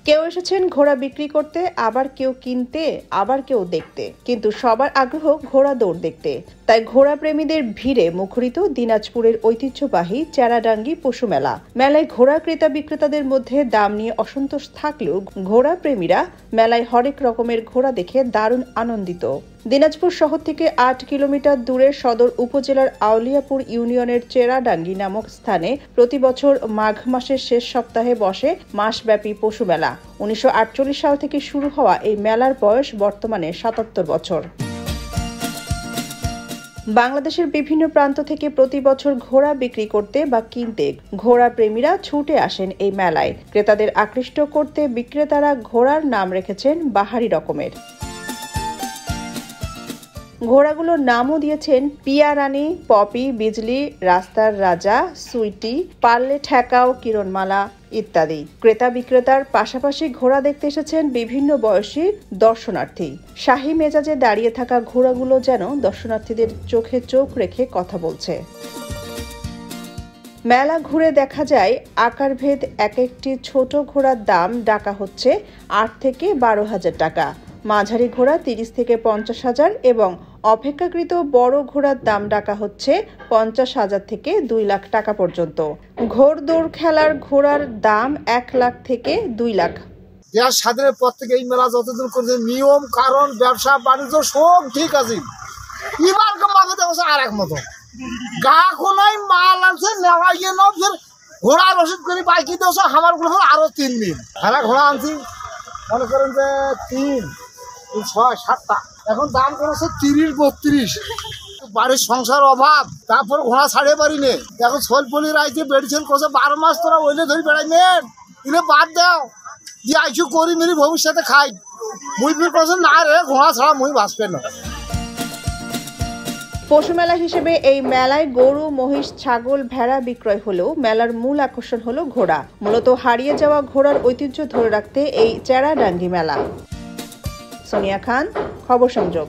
কেউ এসেছেন ঘোড়া বিক্রি করতে, আবার কেউ কিনতে, আবার কেউ দেখতে, কিন্তু সবার আগ্রহ ঘোড়া দৌড় দেখতে। তাই ঘোড়া প্রেমীদের ভিড়ে মুখরিত দিনাজপুরের ঐতিহ্যবাহী চেরাডাঙ্গি পশু মেলা। মেলায় ঘোড়া ক্রেতা বিক্রেতাদের মধ্যে দাম নিয়ে অসন্তোষ থাকলেও ঘোড়া প্রেমীরা মেলায় হরেক রকমের ঘোড়া দেখে দারুণ আনন্দিত। দিনাজপুর শহর থেকে ৮ কিলোমিটার দূরে সদর উপজেলার আউলিয়াপুর ইউনিয়নের চেরাডাঙ্গি নামক স্থানে প্রতি বছর মাঘ মাসের শেষ সপ্তাহে বসে মাসব্যাপী পশু মেলা। ১৯৪৮ সাল থেকে শুরু হওয়া এই মেলার বয়স বর্তমানে ৭৭ বছর। বাংলাদেশের বিভিন্ন প্রান্ত থেকে প্রতি বছর ঘোড়া বিক্রি করতে বা কিনতে ঘোড়া প্রেমীরা ছুটে আসেন এই মেলায়। ক্রেতাদের আকৃষ্ট করতে বিক্রেতারা ঘোড়ার নাম রেখেছেন বাহারি রকমের। ঘোড়াগুলোর নামও দিয়েছেন পিয়া রানী, পপি, বিজলি, রাস্তার রাজা, সুইটি, পারলে ঠেকাও, কিরণমালা ইত্যাদি। ক্রেতা বিক্রেতার পাশাপাশি ঘোড়া দেখতে এসেছেন বিভিন্ন বয়সী দর্শনার্থী। শাহী মেজাজে দাঁড়িয়ে থাকা ঘোড়াগুলো যেন দর্শনার্থীদের চোখে চোখ রেখে কথা বলছে। মেলা ঘুরে দেখা যায় আকারভেদ এক একটি ছোট ঘোড়ার দাম ডাকা হচ্ছে ৮ থেকে ১২,০০০ টাকা, মাঝারি ঘোড়া ৩০ থেকে ৫০,০০০ এবং অপেক্ষাকৃত বড় ঘোড়ার দাম ডাকা হচ্ছে ৫০,০০০ থেকে ২ লাখ টাকা পর্যন্ত। ঘোড়দৌড় খেলার ঘোড়ার দাম ১ লাখ থেকে ২ লাখ। দেশ স্বাধীনের পর থেকে এই মেলা যতদিন করেছে নিয়ম কারণ ব্যবসা বাণিজ্য সব ঠিক আছে। এবার মাঝে দেখছে আর এক মতো গা কোনায় মাল আনছে নেওয়া গিয়ে নাও ফের ঘোড়া রসিদ করে বাইকি দিয়েছে আমার গুলো আরো ৩ দিন খেলা ঘোড়া আনছি মনে করেন যে ৩, ৬, ৭টা এখন দাম করেছে ৩০-৩২। বাড়ির সংসার অভাব, তারপর ঘোড়া ছাড়িয়ে পারি নে। এখন ছোলপলি রাইতে বেড়েছেন কোথাও 12 মাস তোরা ওইলে ধরে বেড়াই নেন ইলে বাদ দাও দিয়ে আইসু করি মেরি ভবিষ্যতে খাই মুই ফির করছে না রে ঘোড়া ছাড়া মুই বাঁচবে না। পশু মেলা হিসেবে এই মেলায় গরু, মহিষ, ছাগল, ভেড়া বিক্রয় হলেও মেলার মূল আকর্ষণ হলো ঘোড়া। মূলত হারিয়ে যাওয়া ঘোড়ার ঐতিহ্য ধরে রাখতে এই চেরাডাঙ্গি মেলা। সোনিয়া খান, খবর সংযোগ।